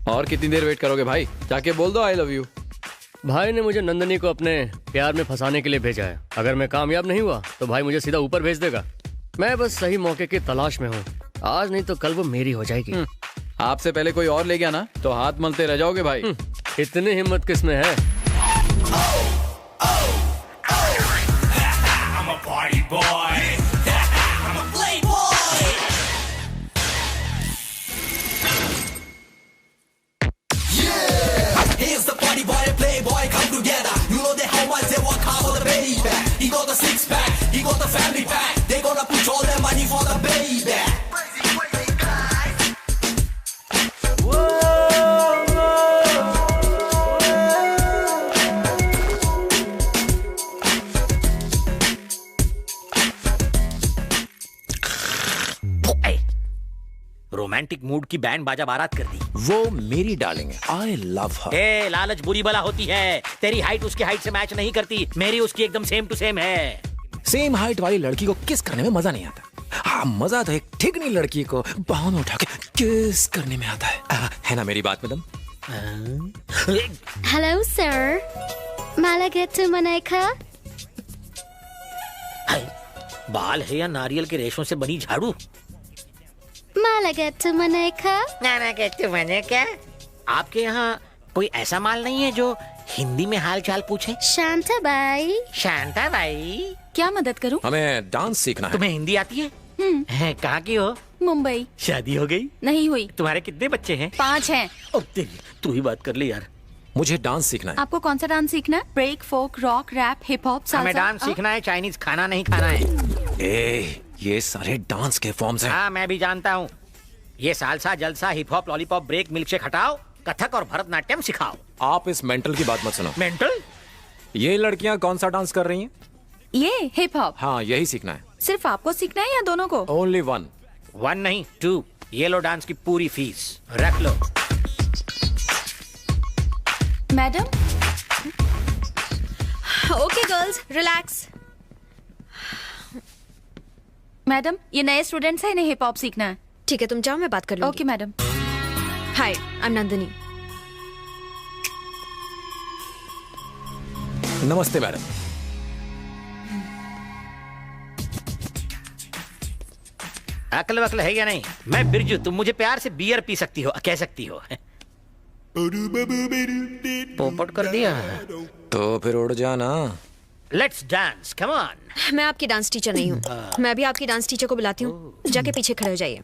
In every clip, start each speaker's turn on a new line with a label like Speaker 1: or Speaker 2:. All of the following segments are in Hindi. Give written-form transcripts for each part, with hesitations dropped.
Speaker 1: और कितनी देर वेट करोगे भाई? जाके बोल दो आई लव यू।
Speaker 2: भाई ने मुझे नंदनी को अपने प्यार में फंसाने के लिए भेजा है। अगर मैं कामयाब नहीं हुआ तो भाई मुझे सीधा ऊपर भेज देगा। मैं बस सही मौके की तलाश में हूँ। आज नहीं तो कल वो मेरी हो जाएगी।
Speaker 1: आपसे पहले कोई और ले गया ना तो हाथ मलते रह जाओगे भाई।
Speaker 2: इतनी हिम्मत किसमें है?
Speaker 3: I'm a party boy. I'm a playboy. Yeah, here's the party boy and playboy come together. You know they how much they work hard for the baby. He got the six pack, he got the family pack. They gonna put all their money for the baby.
Speaker 4: Romantic mood की बैंड बाजा बारात कर दी।
Speaker 5: वो मेरी डार्लिंग है, आई लव हर।
Speaker 4: ए, लालच बुरी बला होती है। तेरी हाइट उसकी हाइट से मैच नहीं करती, मेरी उसकी एकदम सेम टू सेम है।
Speaker 5: सेम हाइट वाली लड़की को किस करने में मजा नहीं आता। हाँ, मजा तो एक ठिकनी लड़की को बाहों में उठा के किस करने में आता है ना मेरी बात madam?
Speaker 6: Hello, sir. Malagetu Maneka.
Speaker 4: बाल है या नारियल के रेशों से बनी झाड़ू?
Speaker 6: Malagetu Maneka.
Speaker 4: नाना कहते मैंने क्या? आपके यहाँ कोई ऐसा माल नहीं है जो हिंदी में हाल चाल पूछे?
Speaker 6: Shanta Bai.
Speaker 4: शांता भाई,
Speaker 7: क्या मदद करूं?
Speaker 5: हमें डांस सीखना है।
Speaker 4: तुम्हें हिंदी आती है? कहाँ की हो?
Speaker 7: मुंबई।
Speaker 4: शादी हो गई?
Speaker 7: नहीं हुई।
Speaker 4: तुम्हारे कितने बच्चे हैं?
Speaker 7: 5 हैं।
Speaker 4: ओ तेरी, तू ही बात कर ले यार।
Speaker 5: मुझे डांस सीखना है।
Speaker 7: आपको कौन सा डांस सीखना है? Break, folk, rock, rap, hip hop, salsa?
Speaker 4: हमें डांस सीखना है, चाइनीज खाना नहीं खाना है।
Speaker 5: ए, ये सारे डांस के फॉर्म्स हैं।
Speaker 4: हाँ, मैं भी जानता हूँ। ये सालसा, जलसा, hip hop, lollipop, break, milkshake हटाओ, कथक और भरतनाट्यम सिखाओ।
Speaker 5: आप इस मेंटल की बात मत सुनो।
Speaker 4: मेंटल?
Speaker 5: ये लड़कियाँ कौन सा डांस कर रही हैं?
Speaker 7: ये हिप हॉप।
Speaker 5: हाँ, यही सीखना है।
Speaker 7: सिर्फ आपको सीखना है या दोनों को?
Speaker 5: Only one.
Speaker 4: 1 नहीं 2। ये लो डांस की पूरी फीस, रख लो।
Speaker 7: Madam.
Speaker 6: Okay, girls, relax.
Speaker 7: Madam, ये नए स्टूडेंट्स हैं, इन्हें हिप हॉप सीखना है।
Speaker 6: ठीक है, तुम जाओ, मैं बात कर लूंगी।
Speaker 7: Okay madam.
Speaker 6: Hi, I'm Nandini.
Speaker 5: नमस्ते मैडम।
Speaker 4: अकल वकल है या नहीं? मैं बिरजू, तुम मुझे प्यार से बियर पी सकती हो, कह सकती हो। पोपट कर दिया।
Speaker 5: तो फिर उड़ जाना।
Speaker 4: Let's dance, come on.
Speaker 6: मैं आपकी डांस टीचर नहीं हूँ। मैं अभी आपकी डांस टीचर को बुलाती हूँ। जाके पीछे खड़े हो जाइए।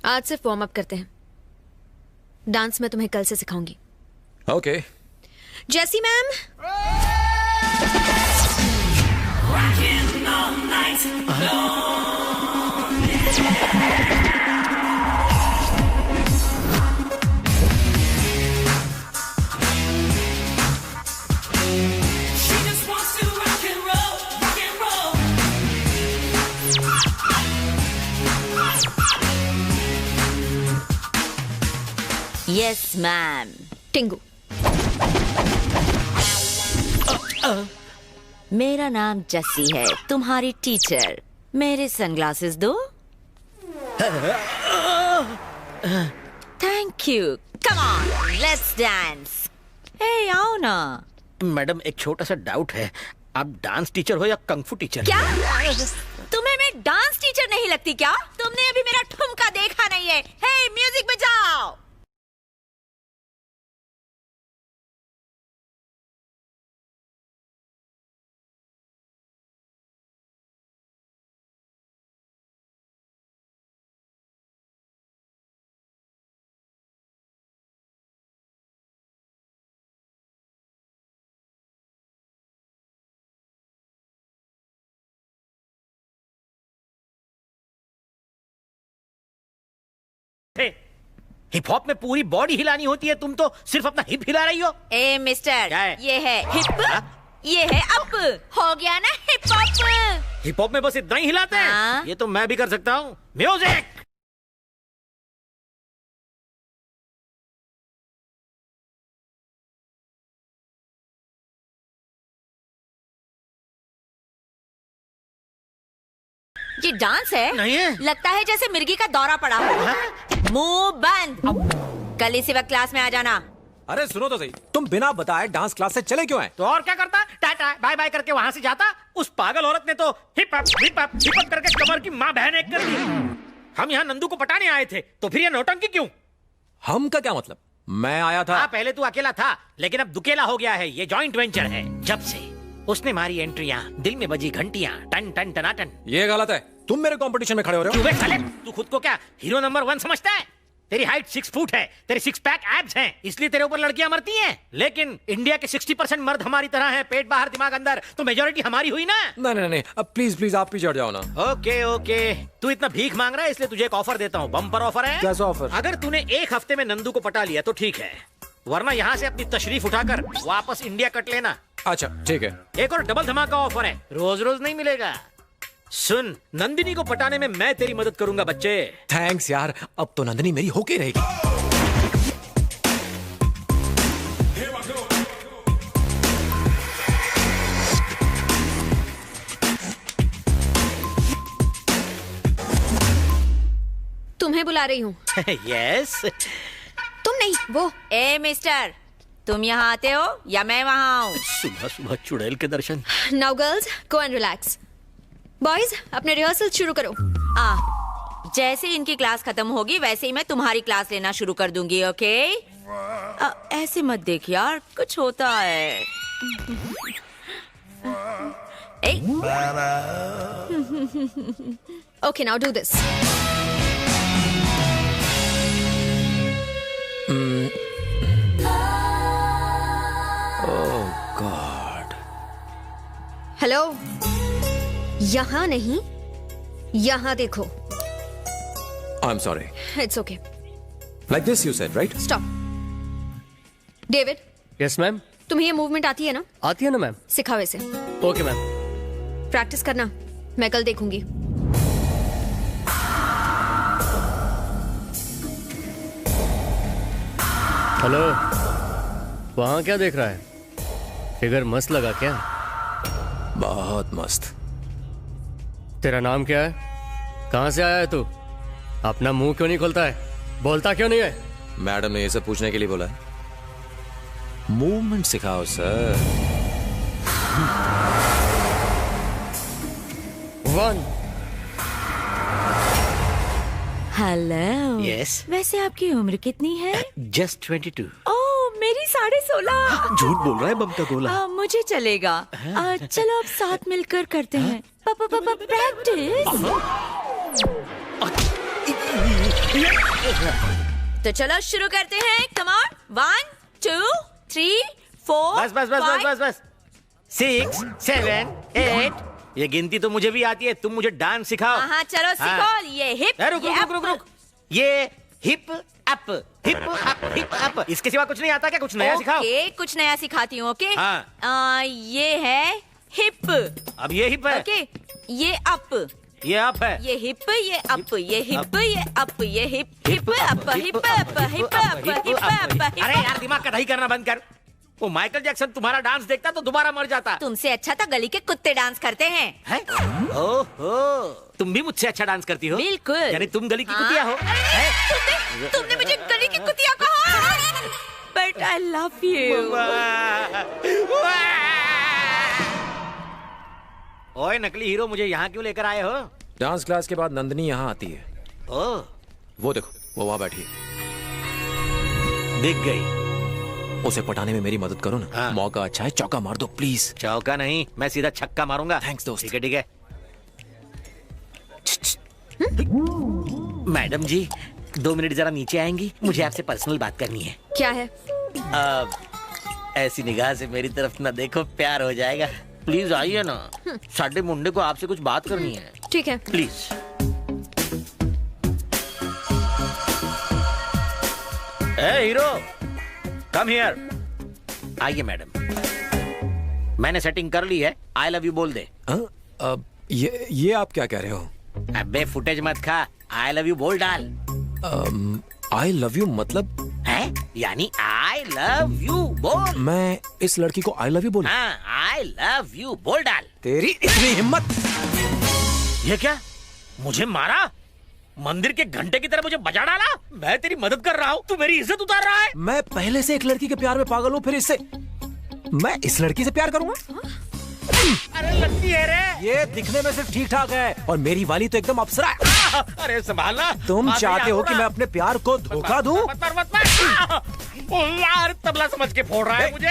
Speaker 6: आज सिर्फ वार्म अप करते हैं। डांस मैं तुम्हें कल से सिखाऊंगी।
Speaker 5: ओके।
Speaker 6: जैसी ma'am.
Speaker 3: She just wants to rock and roll, rock and roll.
Speaker 8: Yes ma'am.
Speaker 6: Tingu.
Speaker 8: मेरा नाम जस्सी है, तुम्हारी टीचर। मेरे सनग्लासेस दो। Thank you. Come on, let's dance. ए, आओ ना।
Speaker 4: मैडम, एक छोटा सा डाउट है, आप डांस टीचर हो या कंगफू टीचर?
Speaker 8: क्या तुम्हें मैं डांस टीचर नहीं लगती क्या? तुमने अभी मेरा ठुमका देखा नहीं है। हे, म्यूजिक बजाओ।
Speaker 4: हिप हॉप में पूरी बॉडी हिलानी होती है, तुम तो सिर्फ अपना हिप हिला रही हो।
Speaker 8: ए मिस्टर,
Speaker 4: क्या है?
Speaker 8: ये है हिप, ये है अप। हो गया ना हिप हॉप।
Speaker 4: हिप हॉप में बस इतना ही हिलाते हैं?
Speaker 8: हाँ।
Speaker 4: ये तो मैं भी कर सकता हूँ। म्यूजिक।
Speaker 8: ये डांस है?
Speaker 4: नहीं है।
Speaker 8: लगता है जैसे मिर्गी का दौरा पड़ा हो। मुंह बंद। कल इसी वक्त क्लास में आ जाना।
Speaker 5: अरे सुनो तो सही, तुम बिना बताए डांस क्लास से चले क्यों आए?
Speaker 4: तो और क्या करता? टाटा बाय बाय करके वहाँ से जाता। उस पागल औरत ने तो hip hop hip hop hip hop करके कमर की माँ बहन एक कर दी। हम यहाँ नंदू को पटाने आए थे, तो फिर ये नौटंकी क्यों?
Speaker 5: हम का क्या मतलब? मैं आया था।
Speaker 4: हाँ, पहले तू अकेला था, लेकिन अब दुकेला हो गया है। ये जॉइंट वेंचर है। जब से उसने मारी एंट्रियां, दिल में बजी घंटियां, टन टन टनाटन।
Speaker 5: ये गलत है, तुम मेरे कंपटीशन में खड़े हो रहे हो।
Speaker 4: क्यों बे साले? तू खुद को क्या हीरो नंबर 1 समझता है? तेरी हाइट 6 फुट है, तेरे 6 पैक एब्स हैं, इसलिए तेरे ऊपर लड़कियां मरती हैं। लेकिन इंडिया के 60% मर्द हमारी तरह हैं, पेट बाहर दिमाग अंदर, तो मेजोरिटी हमारी हुई ना।
Speaker 5: नहीं, अब प्लीज प्लीज आप पीछे हट जाओ ना।
Speaker 4: ओके ओके, तू इतना भीख मांग रहा है, इसलिए तुझे एक ऑफर देता हूँ। बम्पर ऑफर है।
Speaker 5: कैसा ऑफर?
Speaker 4: अगर तूने 1 हफ्ते में नंदू को पटा लिया तो ठीक है, वरना यहाँ से अपनी तशरीफ उठाकर वापस इंडिया कट लेना।
Speaker 5: अच्छा ठीक है।
Speaker 4: एक और डबल धमाका ऑफर है, रोज रोज नहीं मिलेगा। सुन, नंदिनी को पटाने में मैं तेरी मदद करूंगा बच्चे।
Speaker 5: थैंक्स यार, अब तो नंदिनी मेरी होके रहेगी।
Speaker 6: तुम्हें बुला रही हूँ।
Speaker 4: यस।
Speaker 6: तुम नहीं, वो।
Speaker 8: ए मिस्टर, तुम यहाँ आते हो या मैं वहाँ आऊँ?
Speaker 4: सुबह सुबह चुड़ैल के दर्शन।
Speaker 6: Now girls, go and relax. Boys, अपने रिहर्सल शुरू करो।
Speaker 8: जैसे इनकी क्लास खत्म होगी वैसे ही मैं तुम्हारी क्लास लेना शुरू कर दूंगी, ओके? ऐसे मत देख यार, कुछ होता है।
Speaker 6: Okay, now do this.
Speaker 5: Oh God.
Speaker 6: Hello, यहाँ नहीं, यहाँ देखो।
Speaker 5: I am sorry.
Speaker 6: It's okay.
Speaker 5: Like this you said, right?
Speaker 6: Stop. David,
Speaker 2: yes ma'am.
Speaker 6: तुम्हें ये मूवमेंट आती है ना?
Speaker 2: आती है ना मैम।
Speaker 6: सिखाओ इसे।
Speaker 2: Okay ma'am.
Speaker 6: प्रैक्टिस करना, मैं कल देखूंगी।
Speaker 2: हेलो, वहाँ क्या देख रहा है? फिगर मस्त लगा क्या?
Speaker 5: बहुत मस्त।
Speaker 2: तेरा नाम क्या है? कहाँ से आया है तू? अपना मुंह क्यों नहीं खोलता है? बोलता क्यों नहीं है?
Speaker 5: मैडम ने ये सब पूछने के लिए बोला है। मूवमेंट सिखाओ सर।
Speaker 2: 1।
Speaker 8: हेलो।
Speaker 4: Yes?
Speaker 8: वैसे आपकी उम्र कितनी है?
Speaker 4: जस्ट 22।
Speaker 8: ओह, मेरी 16.5।
Speaker 4: झूठ बोल रहा है बम का गोला।
Speaker 8: मुझे चलेगा। चलो अब साथ मिलकर करते हैं। प्रैक्टिस। तो चलो शुरू करते हैं। Come on. 1 2 3 4।
Speaker 4: बस बस बस बस बस बस। 6 7 8। ये गिनती तो मुझे भी आती है, तुम मुझे डांस सिखाओ।
Speaker 8: हाँ चलो सीखो। ये हिप,
Speaker 4: रुक रुक रुक रुक रुक। ये hip up hip up hip up, इसके सिवा कुछ नहीं आता क्या? कुछ नया सिखाओ।
Speaker 8: ओके, कुछ नया सिखाती हूँ। ओके।
Speaker 4: हाँ।
Speaker 8: ये है हिप।
Speaker 4: अब ये हिप है।
Speaker 8: ओके, ये अप,
Speaker 4: ये अप है।
Speaker 8: ये हिप, ये अप, ये हिप, ये अप, ये hip, hip up, hip up, hip up, hip up.
Speaker 4: अरे यार, दिमाग का दही करना बंद कर। वो माइकल जैक्सन तुम्हारा डांस देखता तो दोबारा मर जाता।
Speaker 8: तुमसे अच्छा तो गली के कुत्ते डांस करते हैं।
Speaker 4: है? ओहो, तुम भी मुझसे अच्छा डांस करती हो?
Speaker 8: बिल्कुल।
Speaker 4: यानी तुम गली की कुतिया हो?
Speaker 8: तुमने मुझे गली की कुतिया कहा। But I love you.
Speaker 4: ओए नकली हीरो, मुझे यहाँ क्यों लेकर आए हो?
Speaker 5: डांस क्लास के बाद नंदिनी यहाँ आती है।
Speaker 4: ओह,
Speaker 5: वो देखो, वो वहाँ बैठी है।
Speaker 4: दिख गई।
Speaker 5: उसे पटाने में मेरी मदद करो ना।
Speaker 4: हाँ।
Speaker 5: मौका अच्छा है, चौका मार दो प्लीज।
Speaker 4: चौका नहीं, मैं सीधा छक्का मारूंगा।
Speaker 5: थैंक्स दोस्त।
Speaker 4: ठीक है ठीक है। मैडम जी, 2 मिनट जरा नीचे आएंगी? मुझे आपसे पर्सनल बात करनी है।
Speaker 6: क्या है?
Speaker 4: ऐसी निगाह से मेरी तरफ ना देखो, प्यार हो जाएगा। प्लीज आइए ना, साडे मुंडे को आपसे कुछ बात करनी है।
Speaker 6: ठीक है।
Speaker 4: Please. A hero, come here. आइए मैडम, मैंने सेटिंग कर ली है। आई लव यू बोल दे।
Speaker 5: ये आप क्या कह रहे हो?
Speaker 4: अबे फुटेज मत खा, आई लव यू बोल डाल।
Speaker 5: आई लव यू मतलब?
Speaker 4: है? यानी आई लव यू बोल।
Speaker 5: मैं इस लड़की को आई लव यू बोलूं?
Speaker 4: हाँ, आई लव यू बोल डाल।
Speaker 5: तेरी इतनी हिम्मत?
Speaker 4: ये क्या? मुझे मारा? मंदिर के घंटे की तरह मुझे बजा डाला? मैं तेरी मदद कर रहा हूँ, तू मेरी इज्जत उतार रहा है।
Speaker 5: मैं पहले से एक लड़की के प्यार में पागल हूँ, फिर इससे मैं इस लड़की से प्यार करूंगा?
Speaker 4: अरे लड़की है रे।
Speaker 5: ये दिखने में सिर्फ ठीक ठाक है और मेरी वाली तो एकदम अप्सरा है।
Speaker 4: अरे संभालना।
Speaker 5: तुम चाहते हो कि मैं अपने प्यार को धोखा दूं?
Speaker 4: मत यार, तबला समझ के फोड़ रहा है मुझे।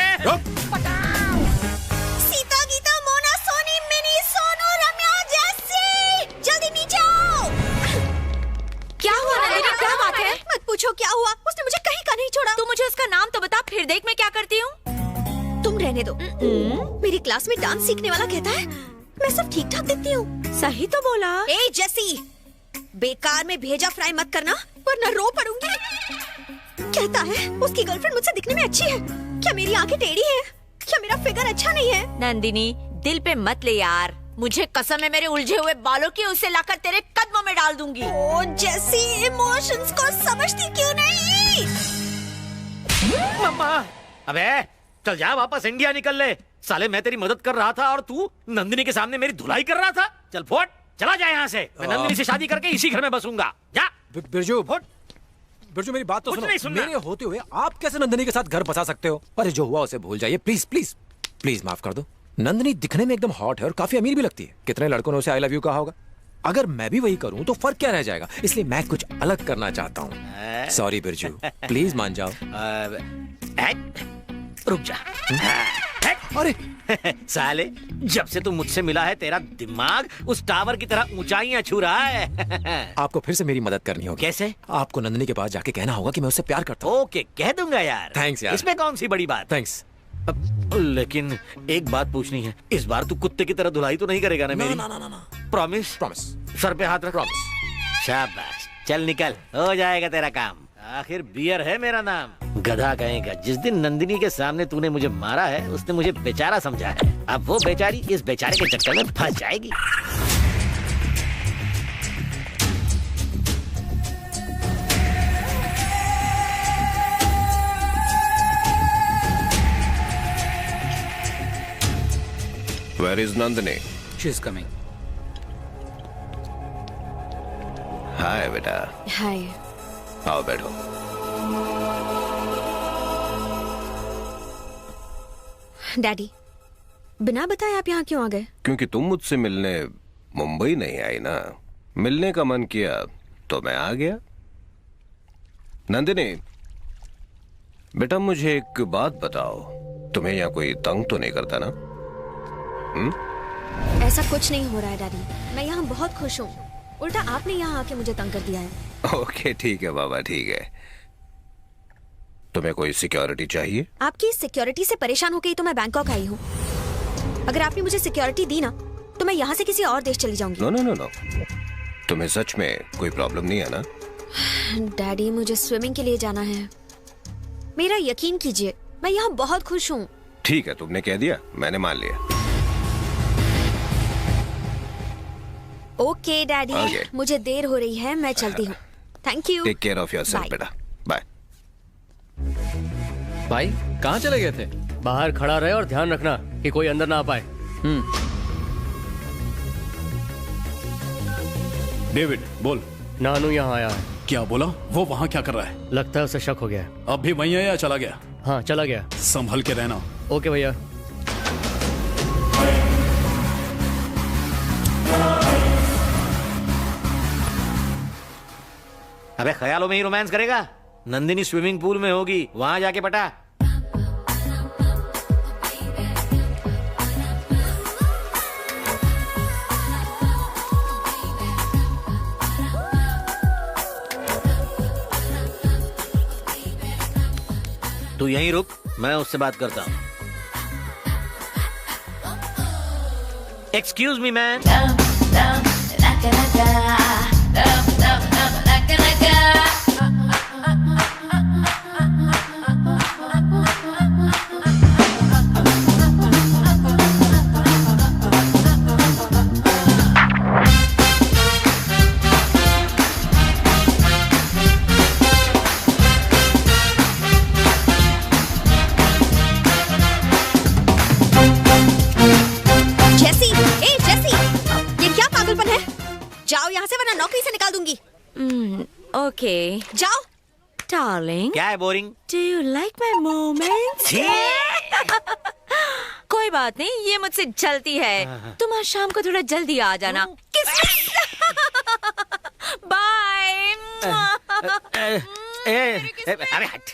Speaker 6: सीता, गीता, मोना, सोनी, मिनी, सोनू, रम्या, जैसी, जल्दी नीचे आओ।
Speaker 8: क्या हुआ नंदिनी, क्या बात है?
Speaker 6: मत पूछो क्या हुआ, उसने मुझे कहीं का नहीं छोड़ा।
Speaker 8: तू मुझे उसका नाम तो बता, फिर देख मैं क्या करती हूँ।
Speaker 6: तुम रहने दो। मेरी क्लास में डांस सीखने वाला कहता है मैं सब ठीक ठाक दिखती हूँ।
Speaker 8: सही तो बोला।
Speaker 6: ए जैसी, बेकार में भेजा फ्राई मत करना वरना रो पड़ूंगी। कहता है उसकी गर्लफ्रेंड मुझसे दिखने में अच्छी है। क्या मेरी आंखें टेढ़ी हैं? क्या मेरा फिगर अच्छा नहीं है?
Speaker 8: नंदिनी, दिल पे मत ले यार, मुझे कसम है मेरे उलझे हुए बालों की, उसे लाकर तेरे कदमों में डाल दूंगी।
Speaker 6: ओ जैसी, इमोशंस को समझती क्यों नहीं?
Speaker 4: मम्मा, अबे चल जा, वापस इंडिया निकल ले। साले मैं तेरी मदद कर रहा था और तू नंदिनी के सामने मेरी धुलाई कर रहा था। चल फोट, चला जा यहाँ से। मैं नंदिनी से शादी करके इसी घर में बसूंगा। जा
Speaker 5: बिरजू,
Speaker 4: फोट।
Speaker 5: बिरजू मेरी बात तो
Speaker 4: कुछ
Speaker 5: सुनो।
Speaker 4: नहीं सुनना।
Speaker 5: मेरे होते हुए आप कैसे नंदिनी के साथ घर बसा सकते हो? अरे जो हुआ उसे भूल जाइए, प्लीज प्लीज प्लीज माफ कर दो। नंदिनी दिखने में एकदम हॉट है और काफी अमीर भी लगती है। कितने लड़कों ने उसे आई लव यू कहा होगा। अगर मैं भी वही करूं तो फर्क क्या रह जाएगा? इसलिए मैं कुछ अलग करना चाहता हूँ। सॉरी बिरजू, प्लीज मान जाओ।
Speaker 4: रुक जा।
Speaker 5: अरे
Speaker 4: साले, जब से तू मुझसे मिला है तेरा दिमाग उस टावर की तरह ऊंचाइयां छू रहा है।
Speaker 5: आपको फिर से मेरी मदद करनी होगी।
Speaker 4: कैसे?
Speaker 5: आपको नंदिनी के पास जाके कहना होगा कि मैं उससे प्यार करता हूँ।
Speaker 4: ओके, कह दूंगा यार।
Speaker 5: Thanks यार।
Speaker 4: इसमें कौन सी बड़ी बात?
Speaker 5: थैंक्स।
Speaker 4: लेकिन एक बात पूछनी है, इस बार तू कुत्ते की तरह धुलाई तो नहीं करेगा ना मेरी?
Speaker 5: ना।
Speaker 4: प्रॉमिस?
Speaker 5: प्रॉमिस।
Speaker 4: सर पे हाथ रख। प्रॉमिस। शाबाश, चल निकल, हो जाएगा तेरा काम। आखिर बियर है मेरा नाम। गधा कहेगा, जिस दिन नंदिनी के सामने तूने मुझे मारा है उसने मुझे बेचारा समझा है। अब वो बेचारी इस बेचारे के चक्कर में फंस जाएगी।
Speaker 9: Where is Nandini?
Speaker 1: She is coming.
Speaker 9: हाय बेटा,
Speaker 6: हाय।
Speaker 9: आओ बैठो।
Speaker 6: डैडी, बिना बताए आप यहाँ क्यों आ गए?
Speaker 9: क्योंकि तुम मुझसे मिलने मुंबई नहीं आई ना, मिलने का मन किया तो मैं आ गया। नंदिनी बेटा, मुझे एक बात बताओ, तुम्हें यहाँ कोई तंग तो नहीं करता ना?
Speaker 6: ऐसा कुछ नहीं हो रहा है डैडी, मैं यहाँ बहुत खुश हूँ। उल्टा आपने यहाँ आके मुझे तंग कर दिया है।
Speaker 9: ओके ठीक है बाबा, ठीक है। तुम्हें कोई सिक्योरिटी चाहिए?
Speaker 6: आपकी सिक्योरिटी से परेशान होकर ही तो मैं बैंकॉक आई हूँ। अगर आपने मुझे सिक्योरिटी दी ना तो मैं यहाँ से किसी और देश चली जाऊंगी।
Speaker 9: नो, तुम्हें सच में कोई प्रॉब्लम नहीं है ना?
Speaker 6: डैडी, मुझे स्विमिंग के लिए जाना है। मेरा यकीन कीजिए, मैं यहाँ बहुत खुश हूँ।
Speaker 9: ठीक है, तुमने कह दिया, मैंने मान लिया।
Speaker 6: Okay daddy,
Speaker 9: Okay.
Speaker 6: मुझे देर हो रही है, मैं चलती हूँ। Thank you.
Speaker 9: Take care of yourself
Speaker 6: Bye.
Speaker 9: बेटा, बाय।
Speaker 1: भाई कहाँ चले गए थे?
Speaker 2: बाहर खड़ा रहे और ध्यान रखना कि कोई अंदर ना आ पाए।
Speaker 10: डेविड बोल।
Speaker 2: नानू यहाँ आया है।
Speaker 10: क्या बोला? वो वहाँ क्या कर रहा है?
Speaker 2: लगता है उसे शक हो गया है।
Speaker 10: अब भी वहीं है या चला गया?
Speaker 2: हाँ, चला गया।
Speaker 10: संभल के रहना।
Speaker 2: ओके भैया।
Speaker 4: अबे ख्यालों में ही रोमांस करेगा? नंदिनी स्विमिंग पूल में होगी, वहां जाके पटा। तू यहीं रुक, मैं उससे बात करता हूँ। Excuse me man.
Speaker 6: जेसी, ए जेसी, ये क्या पागलपन है? जाओ यहाँ से
Speaker 8: ओके
Speaker 6: जाओ।
Speaker 8: डार्लिंग,
Speaker 4: क्या है boring?
Speaker 8: Do you like my moments? कोई बात नहीं, ये मुझसे चलती है। तुम आज शाम को थोड़ा जल्दी आ जाना। बाय।
Speaker 4: अरे हट।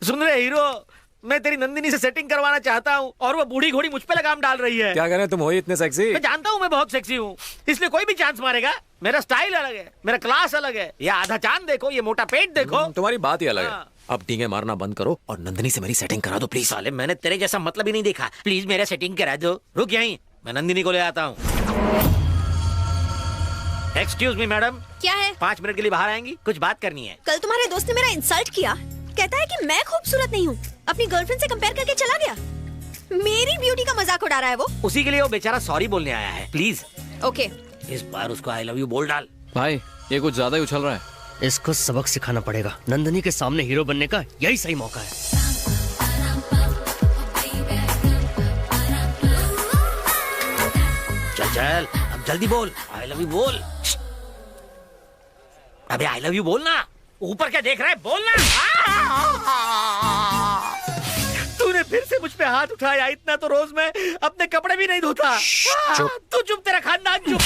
Speaker 4: सुन रहे हीरो, मैं तेरी नंदिनी से सेटिंग करवाना चाहता हूँ और वो बूढ़ी घोड़ी मुझ पे लगाम डाल रही है।
Speaker 5: क्या करें, तुम हो ही इतने सेक्सी।
Speaker 4: मैं जानता हूँ मैं बहुत सेक्सी हूँ, इसलिए कोई भी चांस मारेगा। मेरा स्टाइल अलग है, मेरा क्लास अलग है। ये आधा चांद देखो, ये मोटा पेट देखो।
Speaker 5: तुम्हारी बात ही अलग है।
Speaker 4: हाँ।
Speaker 5: अब डींगे मारना बंद करो और नंदिनी से मेरी सेटिंग करा दो प्लीज।
Speaker 4: साले, मैंने तेरे जैसा मतलब ही नहीं देखा। प्लीज मेरा सेटिंग करा दो। रुक यहीं, मैं नंदिनी को ले आता हूँ। Excuse me madam.
Speaker 6: क्या है?
Speaker 4: 5 मिनट के लिए बाहर आएंगी, कुछ बात करनी है।
Speaker 6: कल तुम्हारे दोस्त ने मेरा इंसल्ट किया, कहता है कि मैं खूबसूरत नहीं हूँ, अपनी गर्लफ्रेंड से कंपेयर करके चला गया। मेरी ब्यूटी का मजाक उड़ा रहा है वो।
Speaker 4: उसी के लिए वो बेचारा सॉरी बोलने आया है। Please
Speaker 6: okay.
Speaker 4: इस बार उसको आई लव यू बोल डाल।
Speaker 1: भाई ये कुछ ज्यादा ही उछल रहा है।
Speaker 2: इसको सबक सिखाना पड़ेगा। नंदनी के सामने हीरो बनने का यही सही मौका है।
Speaker 4: चल चल, अब जल्दी बोल, आई लव यू बोल। अबे आई लव यू बोलना। ऊपर क्या देख रहा है, बोलना। तूने फिर से मुझ पे हाथ उठाया। इतना तो रोज मैं अपने कपड़े भी नहीं धोता। तू चुप, तेरा खानदान चुप।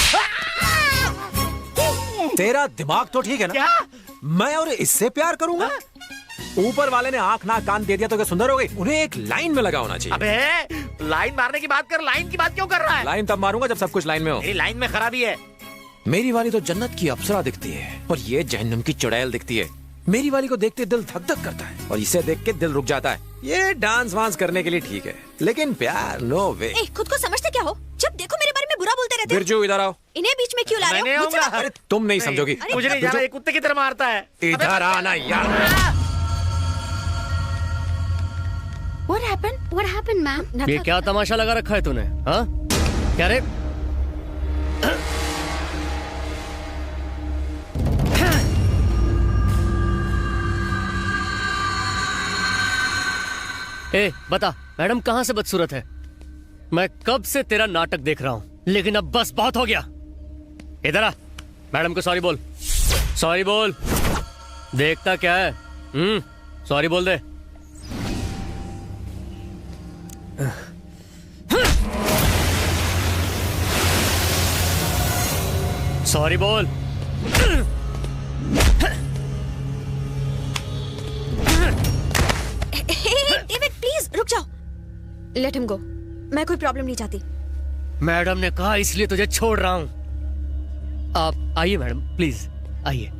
Speaker 5: तेरा दिमाग तो ठीक है ना?
Speaker 4: क्या?
Speaker 5: मैं और इससे प्यार करूंगा? ऊपर वाले ने आंख नाक कान दे दिया तो क्या सुंदर हो गई? उन्हें एक लाइन में लगा होना चाहिए।
Speaker 4: अबे लाइन मारने की बात कर, लाइन की बात क्यों कर रहा है?
Speaker 5: लाइन तब मारूंगा जब सब कुछ लाइन में हो।
Speaker 4: मेरी लाइन में खराबी है।
Speaker 5: मेरी वाली तो जन्नत की अप्सरा दिखती है और ये जहन्नम की चुड़ैल दिखती है। मेरी वाली को देखते दिल धक धक करता है और इसे देख के दिल रुक जाता है। ये डांस वांस करने के लिए ठीक है, लेकिन प्यार नो वे।
Speaker 6: खुद को समझते क्या हो? जब देखो मेरे बारे में बुरा बोलते रहते हो।
Speaker 5: बिरजू इधर आओ।
Speaker 6: इन्हें बीच में क्यों ला रहे हो? मुझसे बात करो।
Speaker 5: अरे तुम नहीं समझोगी।
Speaker 4: मुझे नहीं जाना, ये कुत्ते की तरह मारता है।
Speaker 5: इधर आना यार।
Speaker 7: What happened? What happened, ma'am?
Speaker 2: ये क्या तमाशा लगा रखा है तूने? हाँ क्या रे? ए बता, मैडम कहाँ से बदसूरत है? मैं कब से तेरा नाटक देख रहा हूँ, लेकिन अब बस बहुत हो गया। इधर आ, मैडम को सॉरी बोल। सॉरी बोल। देखता क्या है? सॉरी बोल दे। सॉरी बोल।
Speaker 6: डेविड प्लीज रुक जाओ। Let him go. मैं कोई प्रॉब्लम नहीं चाहती।
Speaker 2: मैडम ने कहा इसलिए तुझे छोड़ रहा हूं। आप आइए मैडम, प्लीज आइए।